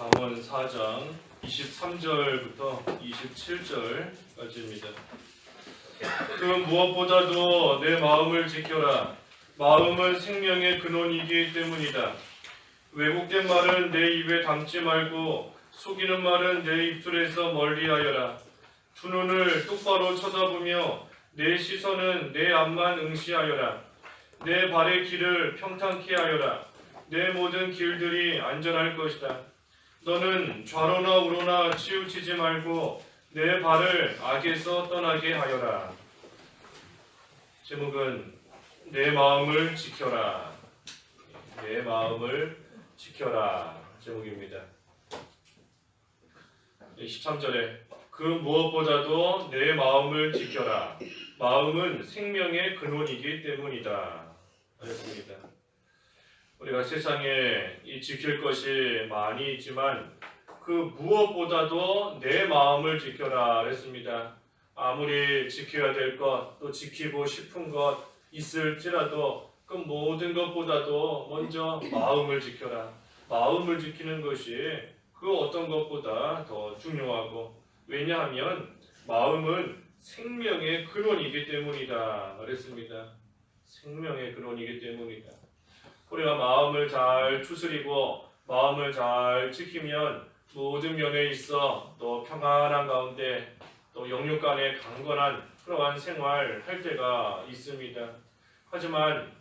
잠언 4장 23절부터 27절까지입니다. 그 무엇보다도 내 마음을 지켜라. 마음은 생명의 근원이기 때문이다. 왜곡된 말은 내 입에 담지 말고 속이는 말은 내 입술에서 멀리하여라. 두 눈을 똑바로 쳐다보며 내 시선은 내 앞만 응시하여라. 내 발의 길을 평탄케 하여라. 내 모든 길들이 안전할 것이다. 너는 좌로나 우로나 치우치지 말고 내 발을 악에서 떠나게 하여라. 제목은 내 마음을 지켜라. 내 마음을 지켜라. 제목입니다. 13절에 그 무엇보다도 내 마음을 지켜라. 마음은 생명의 근원이기 때문이다. 하였습니다. 우리가 세상에 이 지킬 것이 많이 있지만 그 무엇보다도 내 마음을 지켜라 했습니다. 아무리 지켜야 될 것, 또 지키고 싶은 것 있을지라도 그 모든 것보다도 먼저 마음을 지켜라. 마음을 지키는 것이 그 어떤 것보다 더 중요하고, 왜냐하면 마음은 생명의 근원이기 때문이다 그랬습니다. 생명의 근원이기 때문이다. 우리가 마음을 잘 추스리고 마음을 잘 지키면 모든 면에 있어 또 평안한 가운데 또 영육 간에 강건한 그러한 생활 할 때가 있습니다. 하지만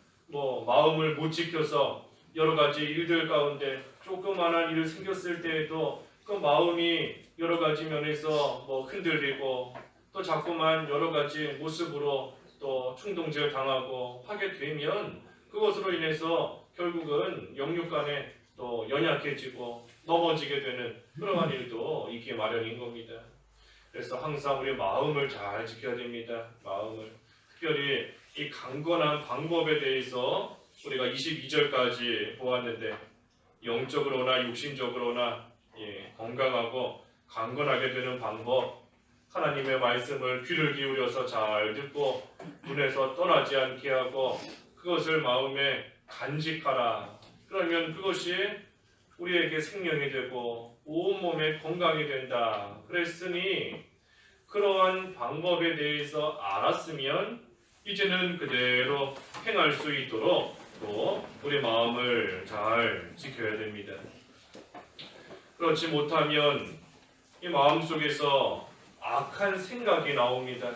마음을 못 지켜서 여러 가지 일들 가운데 조그마한 일이 생겼을 때에도 그 마음이 여러 가지 면에서 흔들리고 또 자꾸만 여러 가지 모습으로 또 충동질 당하고 하게 되면 그것으로 인해서 결국은 영육 간에 또 연약해지고 넘어지게 되는 그러한 일도 있기 마련인 겁니다. 그래서 항상 우리 마음을 잘 지켜야 됩니다. 마음을. 특별히 이 강건한 방법에 대해서 우리가 22절까지 보았는데, 영적으로나 육신적으로나 건강하고 강건하게 되는 방법, 하나님의 말씀을 귀를 기울여서 잘 듣고 눈에서 떠나지 않게 하고 그것을 마음에 간직하라. 그러면 그것이 우리에게 생명이 되고 온몸에 건강이 된다. 그랬으니 그러한 방법에 대해서 알았으면 이제는 그대로 행할 수 있도록 또 우리 마음을 잘 지켜야 됩니다. 그렇지 못하면 이 마음속에서 악한 생각이 나옵니다.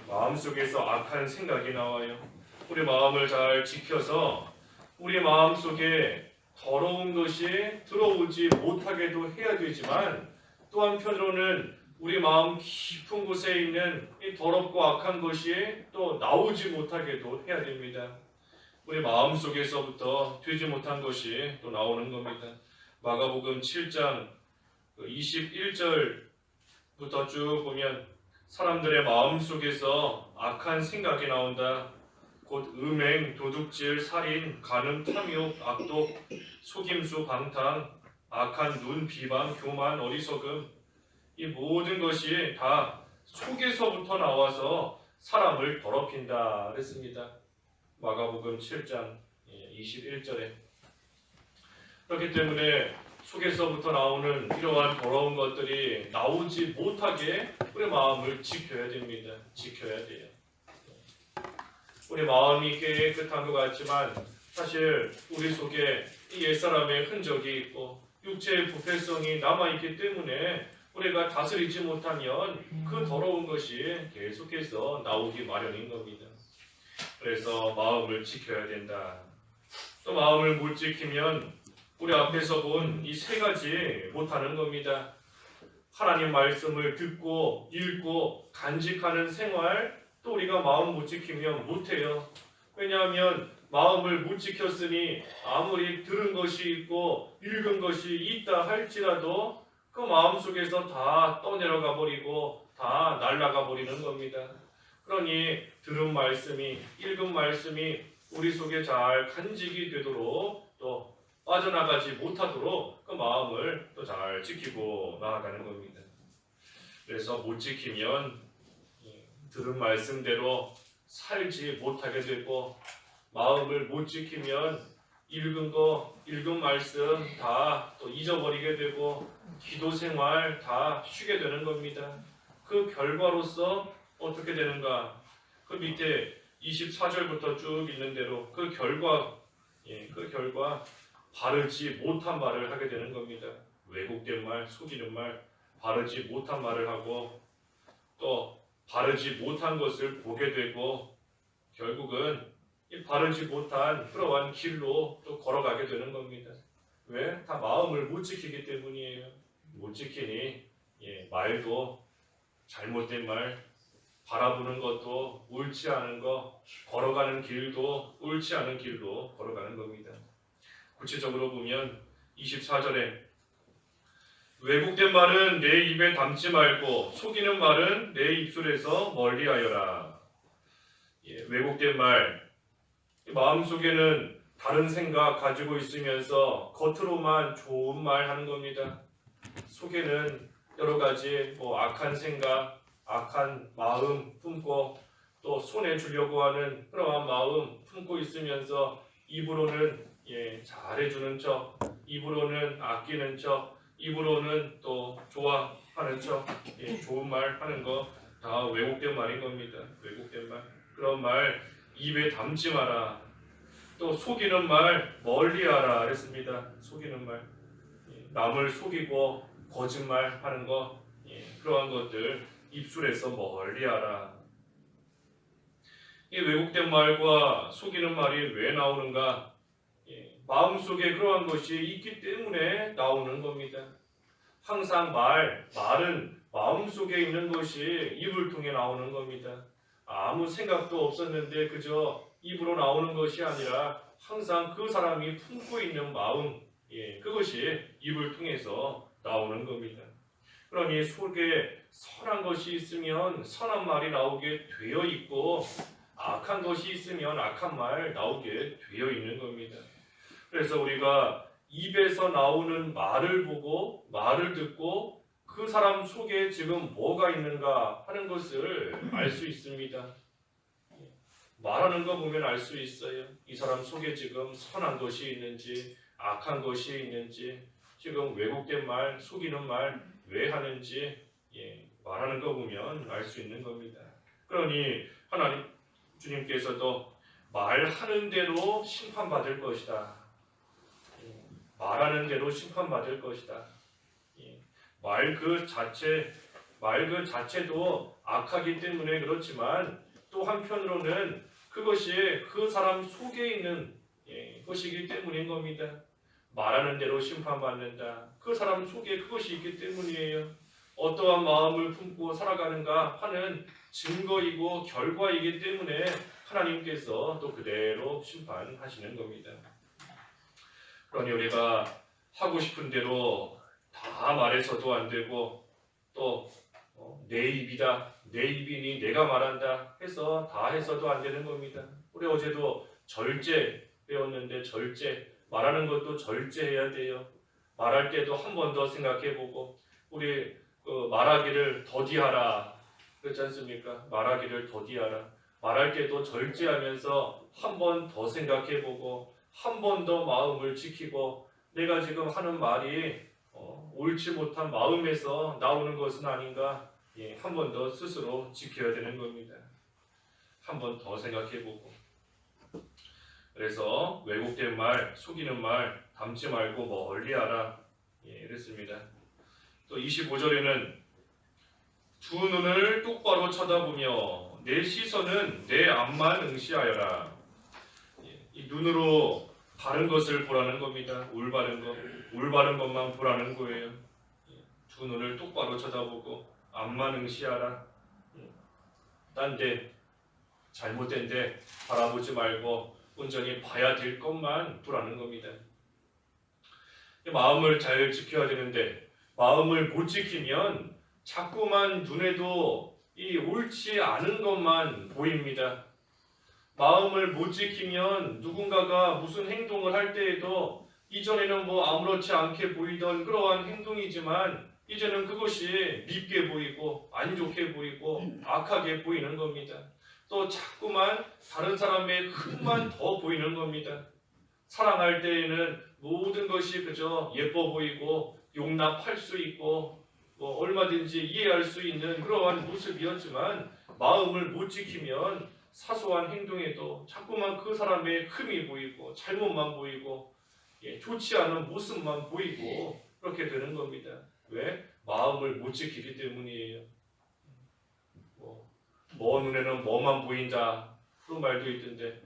마음속에서 악한 생각이 나와요. 우리 마음을 잘 지켜서 우리 마음속에 더러운 것이 들어오지 못하게도 해야 되지만, 또 한편으로는 우리 마음 깊은 곳에 있는 이 더럽고 악한 것이 또 나오지 못하게도 해야 됩니다. 우리 마음속에서부터 되지 못한 것이 또 나오는 겁니다. 마가복음 7장 21절부터 쭉 보면 사람들의 마음속에서 악한 생각이 나온다. 곧 음행, 도둑질, 살인, 간음, 탐욕, 악독, 속임수, 방탕, 악한 눈, 비방, 교만, 어리석음, 이 모든 것이 다 속에서부터 나와서 사람을 더럽힌다 그랬습니다. 마가복음 7장 21절에. 그렇기 때문에 속에서부터 나오는 이러한 더러운 것들이 나오지 못하게 우리 마음을 지켜야 됩니다. 지켜야 돼요. 우리 마음이 깨끗한 것 같지만 사실 우리 속에 이 옛사람의 흔적이 있고 육체의 부패성이 남아있기 때문에 우리가 다스리지 못하면 그 더러운 것이 계속해서 나오기 마련인 겁니다. 그래서 마음을 지켜야 된다. 또 마음을 못 지키면 우리 앞에서 본 이 세 가지 못하는 겁니다. 하나님 말씀을 듣고 읽고 간직하는 생활, 또 우리가 마음 못 지키면 못해요. 왜냐하면 마음을 못 지켰으니 아무리 들은 것이 있고 읽은 것이 있다 할지라도 그 마음속에서 다 떠내려가 버리고 다 날아가 버리는 겁니다. 그러니 들은 말씀이, 읽은 말씀이 우리 속에 잘 간직이 되도록 또 빠져나가지 못하도록 그 마음을 또 잘 지키고 나아가는 겁니다. 그래서 못 지키면 들은 말씀대로 살지 못하게 되고, 마음을 못 지키면 읽은 말씀 다 또 잊어버리게 되고 기도 생활 다 쉬게 되는 겁니다. 그 결과로서 어떻게 되는가? 그 밑에 24절부터 쭉 있는 대로 그 결과 바르지 못한 말을 하게 되는 겁니다. 왜곡된 말, 속이는 말, 바르지 못한 말을 하고 또 바르지 못한 것을 보게 되고 결국은 이 바르지 못한 그러한 길로 또 걸어가게 되는 겁니다. 왜? 다 마음을 못 지키기 때문이에요. 못 지키니 말도 잘못된 말, 바라보는 것도 옳지 않은 거, 걸어가는 길도 옳지 않은 길로 걸어가는 겁니다. 구체적으로 보면 24절에 왜곡된 말은 내 입에 담지 말고 속이는 말은 내 입술에서 멀리하여라. 왜곡된 말, 마음속에는 다른 생각 가지고 있으면서 겉으로만 좋은 말 하는 겁니다. 속에는 여러 가지 악한 생각, 악한 마음 품고 또 손해 주려고 하는 그러한 마음 품고 있으면서 입으로는 잘해주는 척, 입으로는 아끼는 척, 입으로는 또 좋아하는 척, 좋은 말 하는 거 다 왜곡된 말인 겁니다. 왜곡된 말. 그런 말 입에 담지 마라. 또 속이는 말 멀리하라 그랬습니다. 속이는 말, 남을 속이고 거짓말 하는 거, 그러한 것들 입술에서 멀리하라. 이 왜곡된 말과 속이는 말이 왜 나오는가? 마음속에 그러한 것이 있기 때문에 나오는 겁니다. 항상 말은 마음속에 있는 것이 입을 통해 나오는 겁니다. 아무 생각도 없었는데 그저 입으로 나오는 것이 아니라 항상 그 사람이 품고 있는 마음, 그것이 입을 통해서 나오는 겁니다. 그러니 속에 선한 것이 있으면 선한 말이 나오게 되어 있고 악한 것이 있으면 악한 말 나오게 되어 있는 겁니다. 그래서 우리가 입에서 나오는 말을 보고 말을 듣고 그 사람 속에 지금 뭐가 있는가 하는 것을 알 수 있습니다. 말하는 거 보면 알 수 있어요. 이 사람 속에 지금 선한 것이 있는지 악한 것이 있는지 지금 왜곡된 말, 속이는 말 왜 하는지 말하는 거 보면 알 수 있는 겁니다. 그러니 하나님 주님께서도 말하는 대로 심판받을 것이다. 말하는 대로 심판받을 것이다. 말 그 자체도 악하기 때문에 그렇지만 또 한편으로는 그것이 그 사람 속에 있는 것이기 때문인 겁니다. 말하는 대로 심판받는다. 그 사람 속에 그것이 있기 때문이에요. 어떠한 마음을 품고 살아가는가 하는 증거이고 결과이기 때문에 하나님께서 또 그대로 심판하시는 겁니다. 그러니 우리가 하고 싶은 대로 다 말해서도 안 되고 또 내 입이다, 내 입이니 내가 말한다 해서 다 해서도 안 되는 겁니다. 우리 어제도 절제 배웠는데 절제, 말하는 것도 절제해야 돼요. 말할 때도 한 번 더 생각해보고 우리 말하기를 더디하라 그렇지 않습니까? 말하기를 더디하라. 말할 때도 절제하면서 한 번 더 생각해보고 한 번 더 마음을 지키고 내가 지금 하는 말이 옳지 못한 마음에서 나오는 것은 아닌가 한 번 더 스스로 지켜야 되는 겁니다. 한 번 더 생각해보고 그래서 왜곡된 말, 속이는 말 담지 말고 멀리하라 이랬습니다. 또 25절에는 두 눈을 똑바로 쳐다보며 내 시선은 내 앞만 응시하여라. 이 눈으로 바른 것을 보라는 겁니다. 올바른 것만 보라는 거예요. 두 눈을 똑바로 쳐다보고 앞만 응시하라. 딴 데 잘못된 데 바라보지 말고 온전히 봐야 될 것만 보라는 겁니다. 마음을 잘 지켜야 되는데 마음을 못 지키면 자꾸만 눈에도 이 옳지 않은 것만 보입니다. 마음을 못 지키면 누군가가 무슨 행동을 할 때에도 이전에는 아무렇지 않게 보이던 그러한 행동이지만 이제는 그것이 밉게 보이고 안 좋게 보이고 악하게 보이는 겁니다. 또 자꾸만 다른 사람의 흠만 더 보이는 겁니다. 사랑할 때에는 모든 것이 그저 예뻐 보이고 용납할 수 있고 뭐 얼마든지 이해할 수 있는 그러한 모습이었지만 마음을 못 지키면 사소한 행동에도 자꾸만 그 사람의 흠이 보이고 잘못만 보이고 좋지 않은 모습만 보이고 그렇게 되는 겁니다. 왜? 마음을 못 지키기 때문이에요. 뭐 눈에는 뭐만 보인다 그런 말도 있던데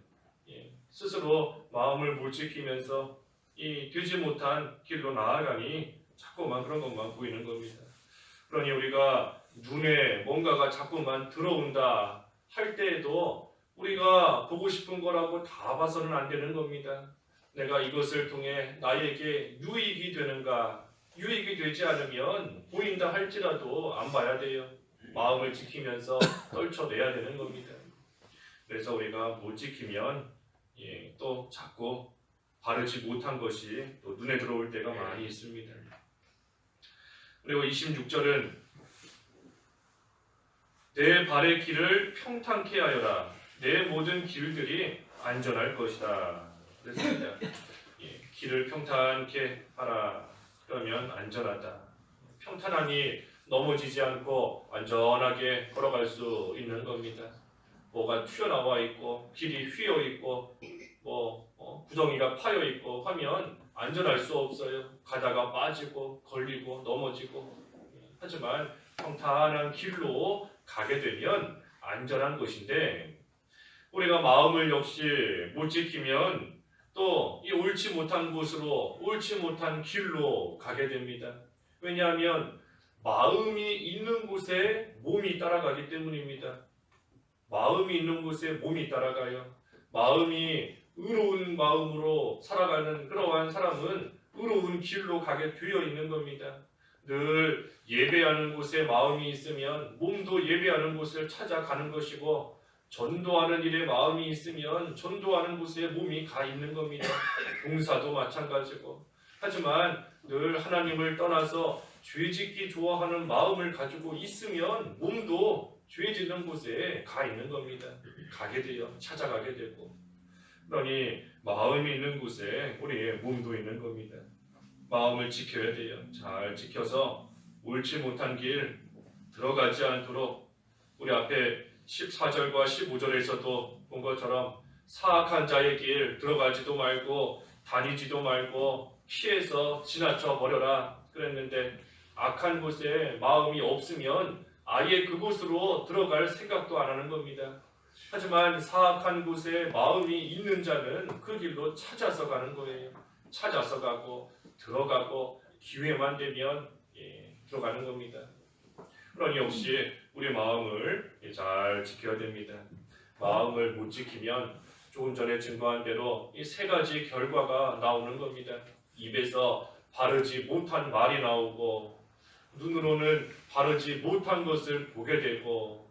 스스로 마음을 못 지키면서 이 되지 못한 길로 나아가니 자꾸만 그런 것만 보이는 겁니다. 그러니 우리가 눈에 뭔가가 자꾸만 들어온다 할 때에도 우리가 보고 싶은 거라고 다 봐서는 안 되는 겁니다. 내가 이것을 통해 나에게 유익이 되는가? 유익이 되지 않으면 보인다 할지라도 안 봐야 돼요. 마음을 지키면서 떨쳐내야 되는 겁니다. 그래서 우리가 못 지키면 또 자꾸 바르지 못한 것이 또 눈에 들어올 때가 많이 있습니다. 그리고 26절은 내 발의 길을 평탄케 하여라. 내 모든 길들이 안전할 것이다. 그랬습니다. 길을 평탄케 하라. 그러면 안전하다. 평탄하니 넘어지지 않고 안전하게 걸어갈 수 있는 겁니다. 뭐가 튀어나와 있고 길이 휘어 있고 구덩이가 파여 있고 하면 안전할 수 없어요. 가다가 빠지고 걸리고 넘어지고. 하지만 평탄한 길로 가게 되면 안전한 것인데 우리가 마음을 역시 못 지키면 또 이 옳지 못한 곳으로 옳지 못한 길로 가게 됩니다. 왜냐하면 마음이 있는 곳에 몸이 따라가기 때문입니다. 마음이 있는 곳에 몸이 따라가요. 마음이 의로운 마음으로 살아가는 그러한 사람은 의로운 길로 가게 되어 있는 겁니다. 늘 예배하는 곳에 마음이 있으면 몸도 예배하는 곳을 찾아가는 것이고 전도하는 일에 마음이 있으면 전도하는 곳에 몸이 가 있는 겁니다. 봉사도 마찬가지고. 하지만 늘 하나님을 떠나서 죄짓기 좋아하는 마음을 가지고 있으면 몸도 죄짓는 곳에 가 있는 겁니다. 가게 돼요. 찾아가게 되고. 그러니 마음이 있는 곳에 우리의 몸도 있는 겁니다. 마음을 지켜야 돼요. 잘 지켜서 옳지 못한 길 들어가지 않도록 우리 앞에 14절과 15절에서도 본 것처럼 사악한 자의 길 들어가지도 말고 다니지도 말고 피해서 지나쳐 버려라 그랬는데 악한 곳에 마음이 없으면 아예 그곳으로 들어갈 생각도 안 하는 겁니다. 하지만 사악한 곳에 마음이 있는 자는 그 길로 찾아서 가는 거예요. 찾아서 가고 들어가고 기회만 되면 들어가는 겁니다. 그러니 역시 우리 마음을 잘 지켜야 됩니다. 마음을 못 지키면 조금 전에 증거한 대로 이 세 가지 결과가 나오는 겁니다. 입에서 바르지 못한 말이 나오고 눈으로는 바르지 못한 것을 보게 되고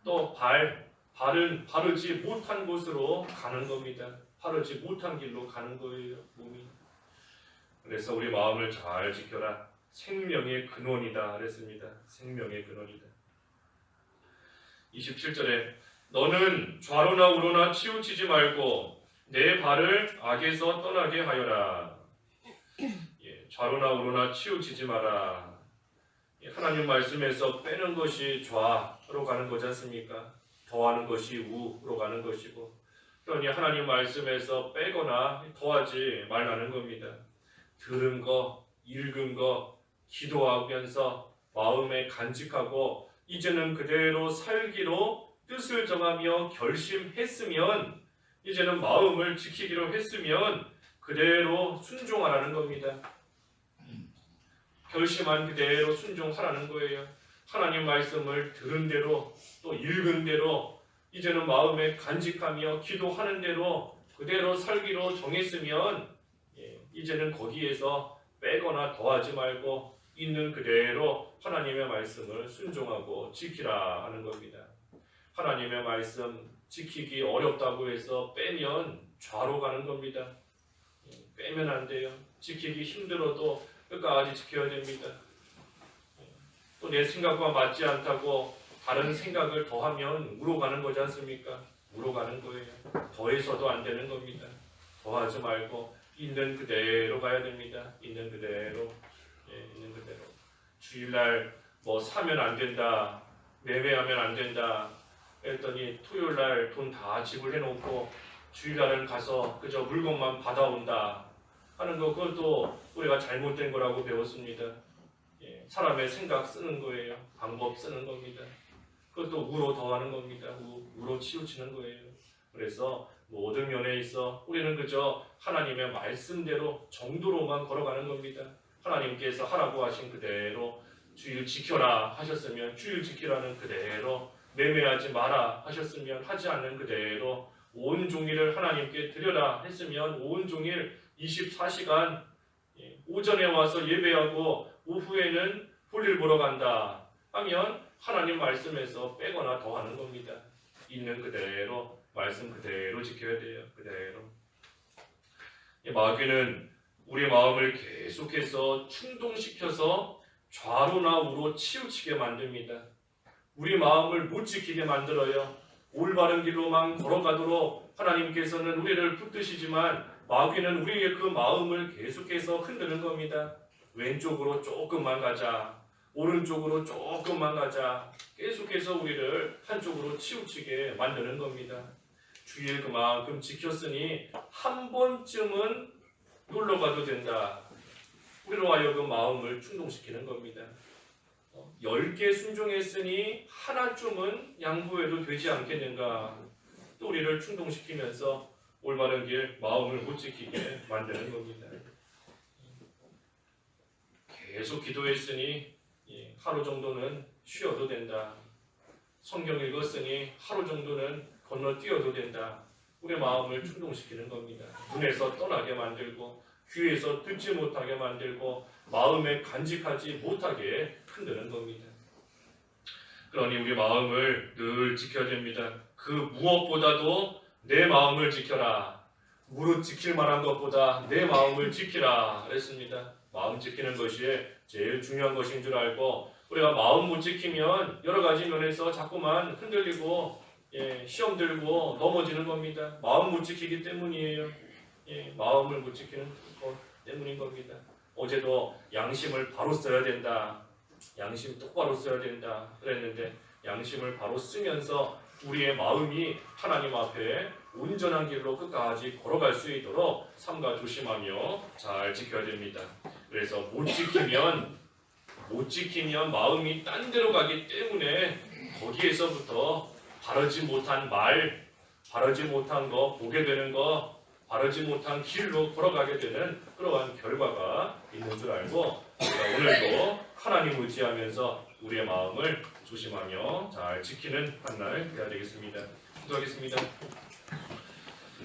또 발은 바르지 못한 곳으로 가는 겁니다. 바르지 못한 길로 가는 거예요. 몸이. 그래서 우리 마음을 잘 지켜라. 생명의 근원이다 그랬습니다. 생명의 근원이다. 27절에 너는 좌로나 우로나 치우치지 말고 내 발을 악에서 떠나게 하여라. 좌로나 우로나 치우치지 마라. 하나님 말씀에서 빼는 것이 좌로 가는 거지 않습니까? 더하는 것이 우로 가는 것이고 그러니 하나님 말씀에서 빼거나 더하지 말라는 겁니다. 들은 거, 읽은 거, 기도하면서 마음에 간직하고 이제는 그대로 살기로 뜻을 정하며 결심했으면 이제는 마음을 지키기로 했으면 그대로 순종하라는 겁니다. 결심한 그대로 순종하라는 거예요. 하나님 말씀을 들은 대로 또 읽은 대로 이제는 마음에 간직하며 기도하는 대로 그대로 살기로 정했으면 이제는 거기에서 빼거나 더하지 말고 있는 그대로 하나님의 말씀을 순종하고 지키라 하는 겁니다. 하나님의 말씀 지키기 어렵다고 해서 빼면 좌로 가는 겁니다. 빼면 안 돼요. 지키기 힘들어도 끝까지 지켜야 됩니다. 또 내 생각과 맞지 않다고 다른 생각을 더하면 우로 가는 거지 않습니까? 우로 가는 거예요. 더해서도 안 되는 겁니다. 더하지 말고 있는 그대로 가야 됩니다. 있는 그대로. 있는 그대로. 주일날 뭐 사면 안 된다, 매매하면 안 된다 했더니 토요일날 돈 다 지불해 놓고 주일날은 가서 그저 물건만 받아온다 하는 거, 그것도 우리가 잘못된 거라고 배웠습니다. 사람의 생각 쓰는 거예요. 방법 쓰는 겁니다. 그것도 우로 더하는 겁니다. 우로 치우치는 거예요. 그래서 모든 면에 있어 우리는 그저 하나님의 말씀대로 정도로만 걸어가는 겁니다. 하나님께서 하라고 하신 그대로 주일 지켜라 하셨으면 주일 지키라는 그대로, 매매하지 마라 하셨으면 하지 않는 그대로, 온종일을 하나님께 드려라 했으면 온종일 24시간 오전에 와서 예배하고 오후에는 볼일 보러 간다 하면 하나님 말씀에서 빼거나 더하는 겁니다. 있는 그대로, 말씀 그대로 지켜야 돼요. 그대로. 마귀는 우리 마음을 계속해서 충동시켜서 좌로나 우로 치우치게 만듭니다. 우리 마음을 못 지키게 만들어요. 올바른 길로만 걸어가도록 하나님께서는 우리를 붙드시지만 마귀는 우리의 그 마음을 계속해서 흔드는 겁니다. 왼쪽으로 조금만 가자, 오른쪽으로 조금만 가자, 계속해서 우리를 한쪽으로 치우치게 만드는 겁니다. 주일 그만큼 지켰으니 한 번쯤은 놀러가도 된다. 우리로 하여금 마음을 충동시키는 겁니다. 10개 순종했으니 하나쯤은 양보해도 되지 않겠는가. 또 우리를 충동시키면서 올바른 길, 마음을 못 지키게 만드는 겁니다. 계속 기도했으니 하루 정도는 쉬어도 된다. 성경 읽었으니 하루 정도는 건너뛰어도 된다. 우리의 마음을 충동시키는 겁니다. 눈에서 떠나게 만들고, 귀에서 듣지 못하게 만들고, 마음에 간직하지 못하게 흔드는 겁니다. 그러니 우리 마음을 늘 지켜야 됩니다. 그 무엇보다도 내 마음을 지켜라. 무릇 지킬 만한 것보다 내 마음을 지키라 그랬습니다. 마음 지키는 것이 제일 중요한 것인 줄 알고, 우리가 마음 못 지키면 여러 가지 면에서 자꾸만 흔들리고 시험 들고 넘어지는 겁니다. 마음 못 지키기 때문이에요. 마음을 못 지키는 것 때문인 겁니다. 어제도 양심을 바로 써야 된다, 양심 똑바로 써야 된다 그랬는데, 양심을 바로 쓰면서 우리의 마음이 하나님 앞에 온전한 길로 끝까지 걸어갈 수 있도록 삼가 조심하며 잘 지켜야 됩니다. 그래서 못 지키면 마음이 딴 데로 가기 때문에 거기에서부터 바르지 못한 말, 바르지 못한 거 보게 되는 거, 바르지 못한 길로 걸어가게 되는 그러한 결과가 있는 줄 알고, 우리가 오늘도 하나님 의지하면서 우리의 마음을 조심하며 잘 지키는 한날 되어야 되겠습니다. 기도하겠습니다.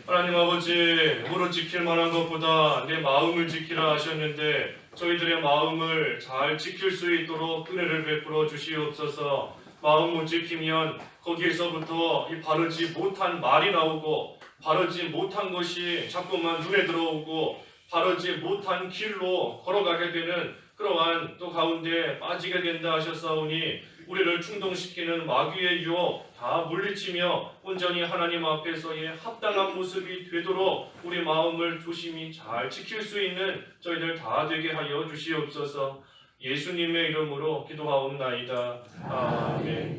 하나님 아버지, 무릇 지킬 만한 것보다 내 마음을 지키라 하셨는데, 저희들의 마음을 잘 지킬 수 있도록 은혜를 베풀어 주시옵소서. 마음 못 지키면 거기에서부터 이 바르지 못한 말이 나오고, 바르지 못한 것이 자꾸만 눈에 들어오고, 바르지 못한 길로 걸어가게 되는 그러한 또 가운데 빠지게 된다 하셨사오니, 우리를 충동시키는 마귀의 유혹 다 물리치며 온전히 하나님 앞에서의 합당한 모습이 되도록 우리 마음을 조심히 잘 지킬 수 있는 저희들 다 되게 하여 주시옵소서. 예수님의 이름으로 기도하옵나이다. 아멘.